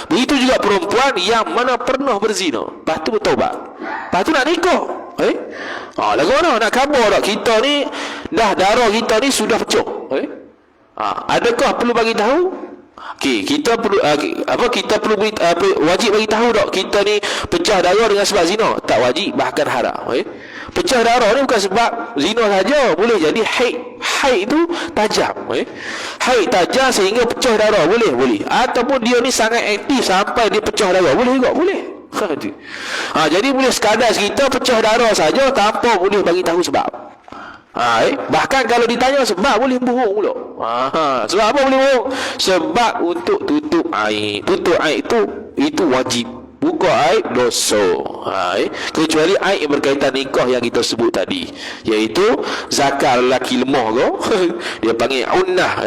Begitu juga perempuan yang mana pernah berzina, lepas tu bertaubat, lepas tu nak nikah. Lagu mana nak khabar tak kita ni dah darah kita ni sudah pecah. Adakah perlu bagi tahu? Kita perlu kita perlu wajib bagi tahu tak kita ni pecah darah dengan sebab zina? Tak wajib, bahkan haram. Pecah darah ni bukan sebab zina saja, boleh jadi haid itu tajam. Haid tajam sehingga pecah darah, boleh. Ataupun dia ni sangat aktif sampai dia pecah darah, boleh juga, boleh. Jadi boleh sekadar kita pecah darah saja tanpa boleh bagi tahu sebab. Bahkan kalau ditanya sebab, boleh bohong pula. Sebab apa boleh bohong? Sebab untuk tutup aib. Tutup aib itu wajib. Buka aib dosa. Kecuali aib yang berkaitan nikah yang kita sebut tadi, iaitu zakar lelaki lemah ke dia panggil unnah,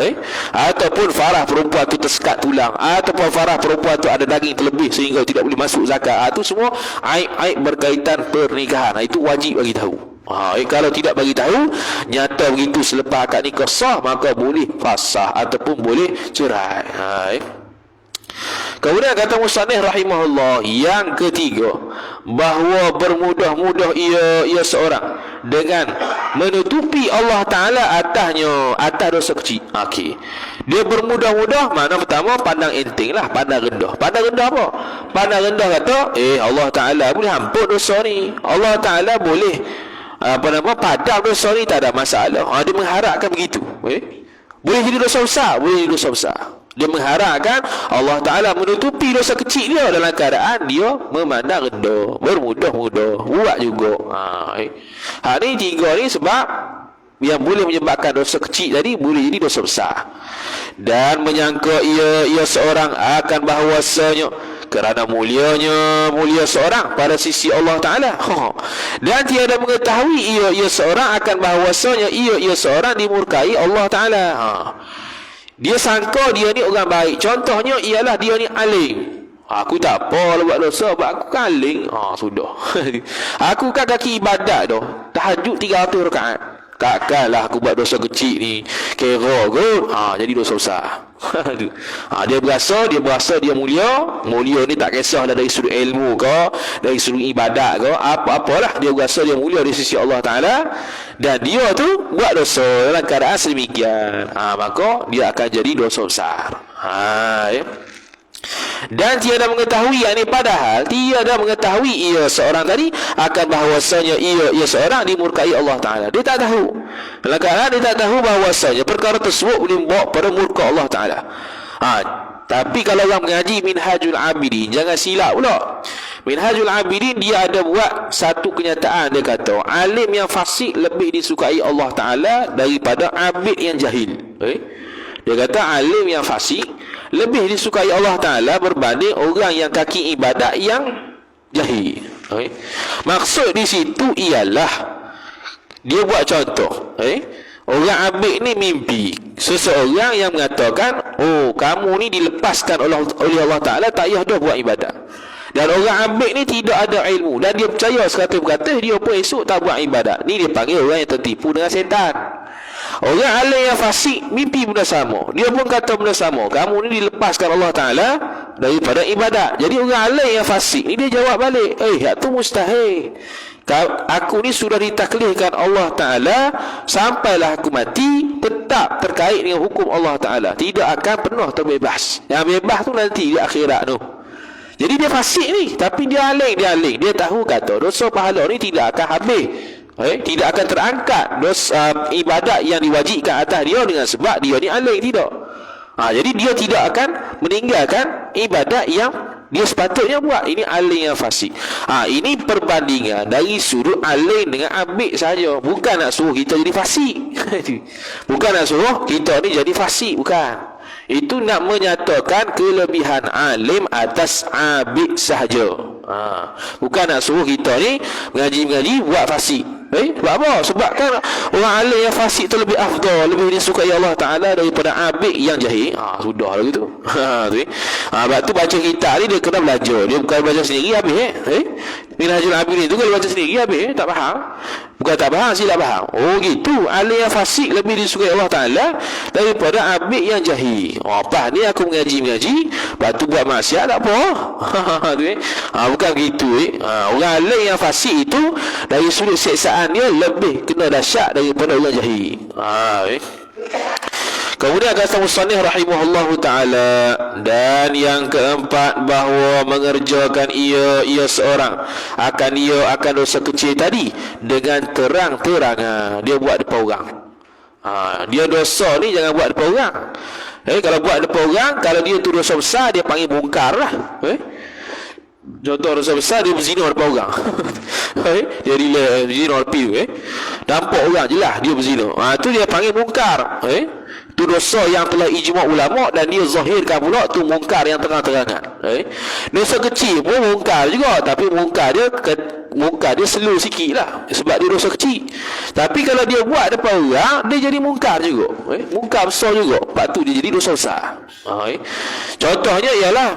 ataupun farah perempuan tu tersekat tulang, ataupun farah perempuan tu ada daging terlebih sehingga tidak boleh masuk zakat. Itu semua aib-aib berkaitan pernikahan. Itu wajib bagi tahu. Kalau tidak bagi tahu, nyata begitu selepas akad nikah sah, maka boleh fasah ataupun boleh cerai. Kemudian kata musannif rahimahullah, yang ketiga, bahawa bermudah-mudah ia seorang dengan menutupi Allah Ta'ala atas dosa kecil. Dia bermudah-mudah, makna pertama pandang enteng lah, pandang rendah. Pandang rendah apa? Pandang rendah kata, Allah Ta'ala boleh ampun dosa ni, Allah Ta'ala boleh padam dosa ni, tak ada masalah. Dia mengharapkan begitu. Boleh jadi dosa besar, boleh jadi dosa besar. Dia mengharapkan Allah Ta'ala menutupi dosa kecil dia dalam keadaan dia memandang rendah, bermudah-mudah, buat juga. Ni tiga ni sebab yang boleh menyebabkan dosa kecil tadi boleh jadi dosa besar. Dan menyangka ia seorang akan bahawasanya kerana mulia seorang pada sisi Allah Ta'ala, dan tiada mengetahui ia seorang akan bahawasanya ia seorang dimurkai Allah Ta'ala. Dia sangka dia ni orang baik. Contohnya ialah dia ni alim. Aku tak apa buat dosa, sebab aku kan alim. Sudah. Aku kan kaki ibadat dah, tahajud 300 rakaat. Takkanlah aku buat dosa kecil ni kira kot jadi dosa besar. Dia berasa dia mulia ni tak kisahlah dari sudut ilmu ke, dari sudut ibadat ke, apa-apalah, dia berasa dia mulia di sisi Allah Ta'ala, dan dia tu buat dosa dalam keadaan sedemikian, maka dia akan jadi dosa besar. Dan tiada mengetahui, yakni padahal tiada mengetahui ia seorang tadi akan bahawasanya ia seorang dimurkai Allah Ta'ala. Dia tak tahu. Kadang-kadang dia tak tahu bahawasanya perkara tersebut boleh membawa pada murka Allah Ta'ala. Tapi kalau orang mengaji Minhajul Abidin, jangan silap pula. Minhajul Abidin dia ada buat satu kenyataan. Dia kata alim yang fasik lebih disukai Allah Ta'ala daripada abid yang jahil. Dia kata alim yang fasik lebih disukai Allah Ta'ala berbanding orang yang kaki ibadat yang jahil. Maksud di situ ialah dia buat contoh. Orang abid ni mimpi seseorang yang mengatakan, oh kamu ni dilepaskan oleh Allah Ta'ala, tak payah dah buat ibadat. Dan orang abid ni tidak ada ilmu dan dia percaya sekata-kata dia pun esok tak buat ibadat. Ni dia panggil orang yang tertipu dengan setan. Orang alim yang fasik mimpi benda sama, dia pun kata benda sama, kamu ni dilepaskan Allah Ta'ala daripada ibadat. Jadi orang alim yang fasik ni dia jawab balik, hak tu mustahil. Aku ni sudah ditaklihkan Allah Ta'ala, sampailah aku mati tetap terkait dengan hukum Allah Ta'ala, tidak akan pernah terbebas. Yang bebas tu nanti di akhirat tu. Jadi dia fasik ni, tapi dia alim. Dia tahu kata dosa pahala ni tidak akan habis, tidak akan terangkat dosa ibadat yang diwajibkan atas dia dengan sebab dia ni alim, tidak. Jadi dia tidak akan meninggalkan ibadat yang dia sepatutnya buat. Ini alim yang fasik. Ini perbandingan dari sudut alim dengan abid saja. Bukan nak suruh kita jadi fasik. Bukan nak suruh kita ni jadi fasik, bukan. Itu nak menyatakan kelebihan alim atas abid sahaja. Bukan nak suruh kita ni mengaji buat fasik. Sebab apa? Sebab kan orang alim yang fasik tu lebih afdal, lebih disukai Allah Ta'ala daripada abid yang jahil. Sudahlah gitu. Sebab tu baca kitab ni dia kena belajar. Dia bukan baca sendiri habis. Minhajul Abidin tu kalau baca sendiri habis tak faham. Bukan tak faham, silap faham. Oh gitu. Alim yang fasik lebih disukai Allah Ta'ala daripada abid yang jahil. Apa ni aku mengaji lepas tu buat maksiat tak apa. Bukan begitu. Orang alim yang fasik itu dari sudut siksaan dia lebih kena dahsyat daripada orang jahil. Kemudian kata musannif rahimahullahu ta'ala, dan yang keempat bahawa mengerjakan ia seorang akan dosa kecil tadi dengan terang-terangan. Dia buat depan orang. Dia dosa ni jangan buat depan orang. Kalau buat depan orang, kalau dia tu dosa besar, dia panggil bongkar lah. Contoh dosa besar, dia berzina depan orang. Dia berzina depan nampak orang je lah dia berzina. Tu dia panggil mungkar. Tu dosa yang telah ijma' ulama' dan dia zahirkan pula tu mungkar yang terang-terangan. Dosa kecil pun mungkar juga, tapi mungkar dia slow sikit lah sebab dia dosa kecil. Tapi kalau dia buat depan orang, dia jadi mungkar juga. Mungkar besar juga. Lepas tu dia jadi dosa besar. Contohnya ialah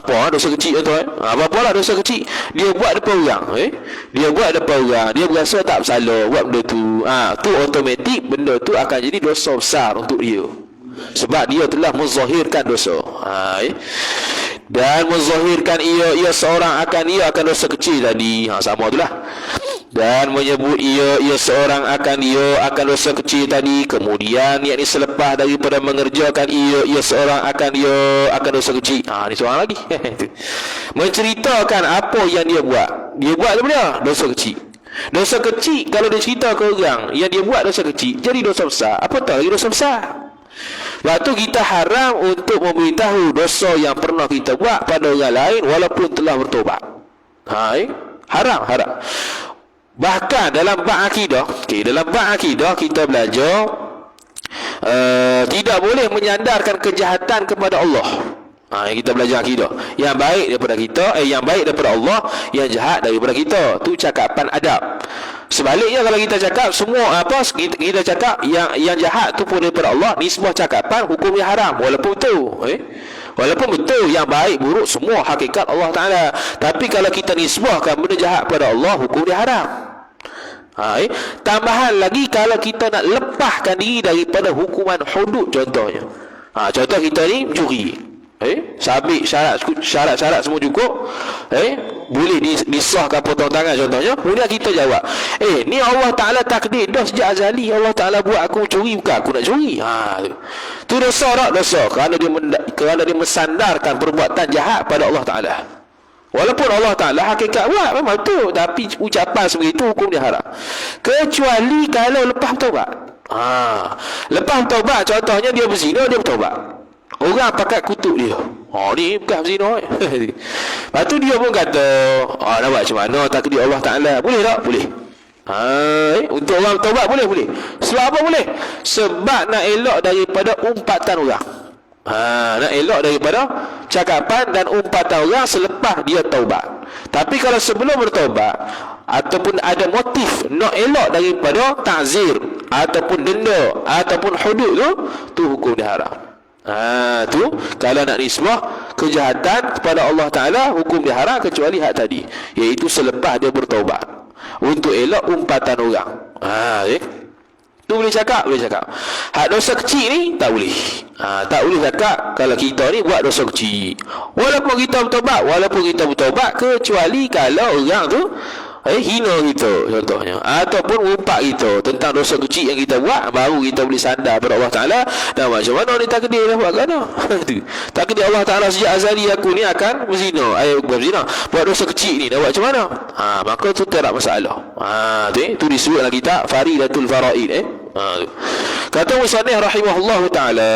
apa dosa kecil contoh apa-apalah dosa kecil dia buat depan orang. Dia berasa tak bersalah buat benda tu. Tu automatik benda tu akan jadi dosa besar untuk dia sebab dia telah menzahirkan dosa. Dan menzahirkan ia seorang akan dosa kecil tadi. Sama itulah. Dan menyebut ia seorang akan dosa kecil tadi, kemudian yakni selepas daripada mengerjakan ia seorang akan dosa kecil. Ni seorang lagi. Menceritakan apa yang dia buat. Dia buat apa dia? Dosa kecil. Dosa kecil kalau dia cerita ke orang yang dia buat dosa kecil, jadi dosa besar. Apa tahu lagi dosa besar? Sebab tu kita haram untuk memberitahu dosa yang pernah kita buat pada orang lain walaupun telah bertobat. Haram. Bahkan dalam bab akidah, kita belajar tidak boleh menyandarkan kejahatan kepada Allah. Kita belajar akidah. Yang baik daripada kita, yang baik daripada Allah, yang jahat daripada kita. Tu cakapan adab. Sebaliknya kalau kita cakap semua kita cakap yang jahat tu pun daripada Allah, ni sebuah cakapan hukumnya haram walaupun betul. Walaupun betul yang baik buruk semua hakikat Allah Ta'ala. Tapi kalau kita nisbahkan benda jahat pada Allah, hukum dia haram. Tambahan lagi kalau kita nak lepaskan diri daripada hukuman hudud contohnya. Contoh kita ni mencuri. Sabit syarat-syarat semua cukup, boleh disahkan potong tangan contohnya. Kemudian kita jawab, ni Allah Ta'ala takdir dah sejak azali. Allah Ta'ala buat aku curi, bukan aku nak curi. Tu dosa tak? Dosa kerana dia mensandarkan perbuatan jahat pada Allah Ta'ala. Walaupun Allah Ta'ala hakikat buat memang betul, tapi ucapan sebegitu hukum dia haram. Kecuali kalau lepas taubat. Lepas taubat, contohnya dia berzina, dia bertaubat. Orang pakat kutuk dia, ni bukan berzina. Lepas tu dia pun kata, nak buat macam mana takdir Allah Ta'ala? Boleh tak? Boleh. Untuk orang bertaubat boleh. Sebab apa boleh? Sebab nak elak daripada umpatan orang. Nak elak daripada cakapan dan umpatan orang selepas dia taubat. Tapi kalau sebelum bertaubat ataupun ada motif nak elak daripada ta'zir ataupun denda ataupun hudud tu hukum dia haram. Tu kalau nak nisbah kejahatan kepada Allah Ta'ala, hukum dia haram kecuali hak tadi, iaitu selepas dia bertaubat untuk elak umpatan orang. Tu boleh cakap, hak dosa kecil ni tak boleh. Tak boleh cakap kalau kita ni buat dosa kecil walaupun kita bertaubat, kecuali kalau orang tu hina kita contohnya, ataupun umpat kita tentang dosa kecil yang kita buat, baru kita boleh sandar pada Allah Ta'ala. Dan macam mana ni takdir dah buat kena. Takdir Allah Ta'ala sejak azali aku ni akan berzina, berzina, buat dosa kecil ni, dah buat macam mana? Maka tu tak masalah. Tu disebut dalam kitab Faridatul Faraid. Kata musannif rahimahullahu ta'ala,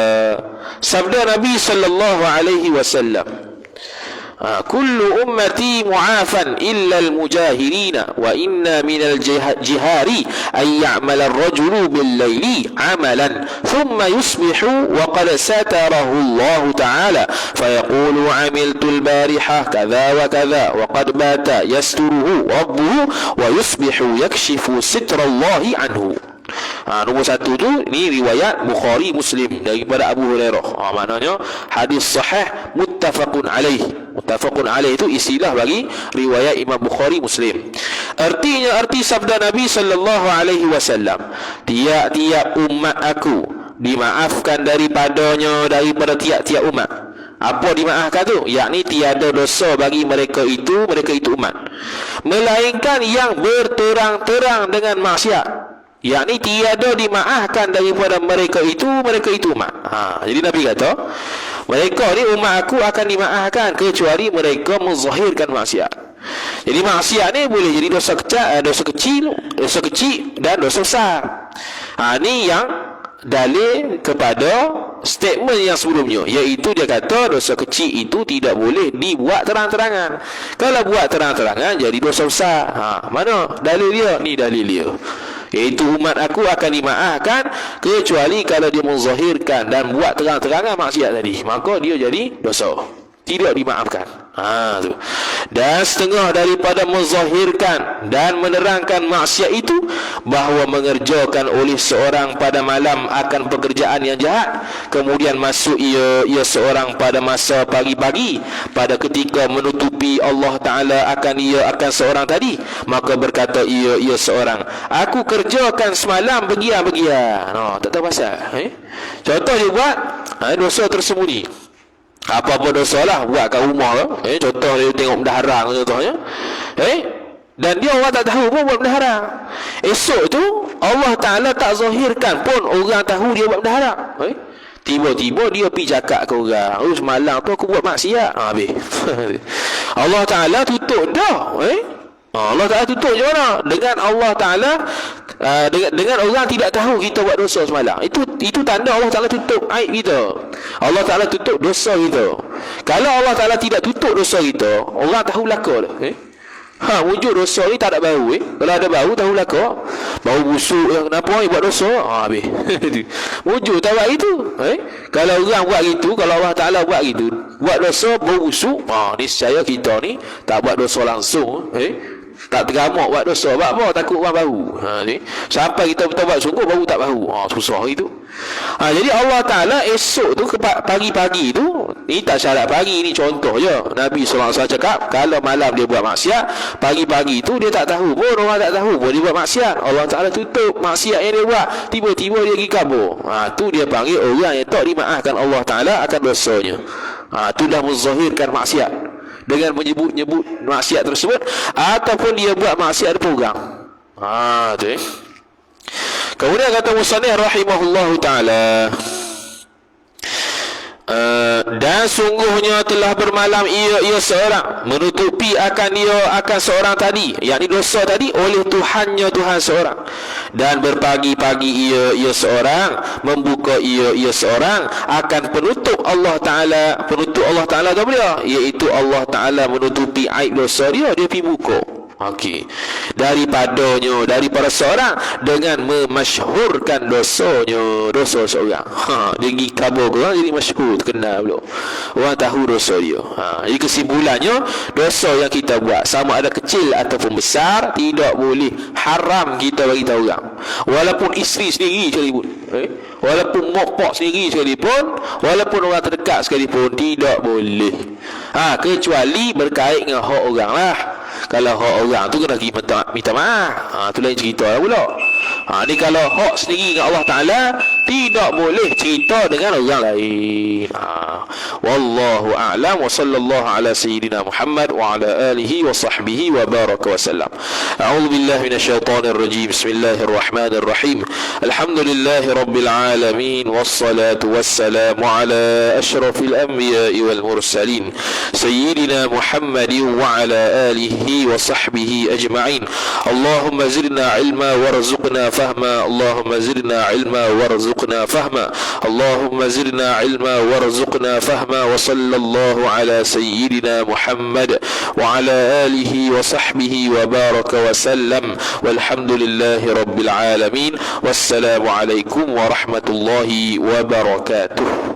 sabda Nabi sallallahu alaihi wasallam, kullu ummati mu'afan illa al-mujahirin wa inna min al-jihari an ya'mala ar-rajulu bil-layli 'amalan thumma yusbihu wa qad satarahu Allah ta'ala fayaqulu 'amiltu al-barihah kadha wa kadha wa qad bata yasturuhu rabbuhu wa yusbihu yakshifu sitra Allah 'anhu. Nombor satu tu ni riwayat Bukhari Muslim daripada Abu Hurairah. Maknanya hadis sahih muttafaqun alaih. Muttafaqun alaih itu istilah bagi riwayat Imam Bukhari Muslim. Arti sabda Nabi sallallahu alaihi wasallam, tiap-tiap umat aku dimaafkan daripada tiap-tiap umat. Apa dimaafkan tu? Yakni tiada dosa bagi mereka itu umat, melainkan yang berterang-terang dengan maksiat. Yakni tiada dimaafkan daripada mereka itu umat. Jadi Nabi kata, mereka ni umat aku akan dimaafkan kecuali mereka menzahirkan maksiat. Jadi maksiat ni boleh jadi dosa kecil dan dosa besar. Ni yang dalil kepada statement yang sebelumnya, iaitu dia kata dosa kecil itu tidak boleh dibuat terang-terangan. Kalau buat terang-terangan jadi dosa besar. Mana dalil dia? Ni dalil dia, iaitu umat aku akan dimaafkan kecuali kalau dia menzahirkan dan buat terang-terangan maksiat tadi, maka dia jadi dosa, tidak dimaafkan. Tu. Dan setengah daripada menzahirkan dan menerangkan maksiat itu bahawa mengerjakan oleh seorang pada malam akan pekerjaan yang jahat, kemudian masuk ia seorang pada masa pagi-pagi pada ketika menutupi Allah Ta'ala akan seorang tadi, maka berkata ia seorang, aku kerjakan semalam begian-begian. Tak tahu pasal. Contoh dia buat dosa tersembunyi. Apa-apa dosa lah buat kat rumah ke, contoh dia tengok benda haram contohnya, dan dia orang tak tahu pun buat benda haram. Esok tu Allah Ta'ala tak zahirkan pun orang tahu dia buat benda haram. Tiba-tiba dia pergi cakap ke orang, semalam tu aku buat maksiat. Habis Allah Ta'ala tutup dah. Allah Ta'ala tutup je mana? Dengan Allah Ta'ala dengan orang tidak tahu kita buat dosa semalam. Itu tanda Allah Ta'ala tutup aib kita. Allah Ta'ala tutup dosa kita. Kalau Allah Ta'ala tidak tutup dosa kita, orang tahu belaka dah. Wujud dosa ni tak ada bau. Kalau ada bau, tahu belaka. Bau busuk yang kenapa buat dosa. Habis wujud tak buat itu. Kalau orang buat gitu, kalau Allah Ta'ala buat gitu, buat dosa bau busuk, niscaya kita ni tak buat dosa langsung. Tak teramak buat dosa. Sebab apa? Takut orang bau. Sampai kita bertaubat sungguh baru tak bau. Susah itu. Jadi Allah Ta'ala esok tu pagi-pagi tu, ni tak syarat pagi, ni contoh je. Nabi SAW cakap kalau malam dia buat maksiat, pagi-pagi tu dia tak tahu pun, orang tak tahu pun dia buat maksiat. Allah Ta'ala tutup maksiat yang dia buat, tiba-tiba dia pergi kabur. Tu dia panggil orang yang tak dimaafkan Allah Ta'ala akan dosanya. Itu dah menzahirkan maksiat dengan menyebut-nyebut maksiat tersebut, ataupun dia buat maksiat depan orang. Tu Kemudian kata musannif rahimahullahu taala, dan sungguhnya telah bermalam ia seorang, menutupi akan seorang tadi, yakni dosa tadi, oleh Tuhannya Tuhan seorang, dan berpagi-pagi ia seorang, membuka ia seorang akan penutup Allah Ta'ala tu dia, iaitu Allah Ta'ala menutupi aib dosa dia pergi buka. Daripada seorang dengan memasyhurkan dosa seorang. Dia pergi kabur ke orang, jadi masyhur, terkenal pula. Orang tahu dosa dia. Jadi kesimpulannya, dosa yang kita buat, sama ada kecil ataupun besar, tidak boleh, haram kita bagi tahu orang. Walaupun isteri sendiri sekalipun, walaupun mak pak sendiri sekalipun, walaupun orang terdekat sekalipun, tidak boleh. Kecuali berkait dengan hak orang lah. Kalau hak orang tu kena minta maaf, tu lain cerita lah pula. Ni kalau hak sendiri dengan Allah Ta'ala, tidak boleh cerita dengan orang lain. Wallahu a'lam, wa sallallahu ala sayyidina Muhammad wa ala alihi wa sahbihi wa baraka wa sallam. A'udzu billahi minasyaitonir rajim. Bismillahirrahmanirrahim. Alhamdulillahi rabbil alamin, wassalatu wassalamu ala asyrafil anbiya'i wal mursalin sayyidina Muhammadin wa ala alihi wa sahbihi ajma'in. Allahumma zidna ilma warzuqna fahma. Allahumma zidna ilma warzuqna fahma. Allahumma zidna ilma warzuqna fahma. Wa sallallahu ala sayyidina Muhammad wa ala alihi wa sahbihi wa baraka wa sallam. Walhamdulillahi rabbil alamin. Wassalamu alaikum warahmatullahi wabarakatuh.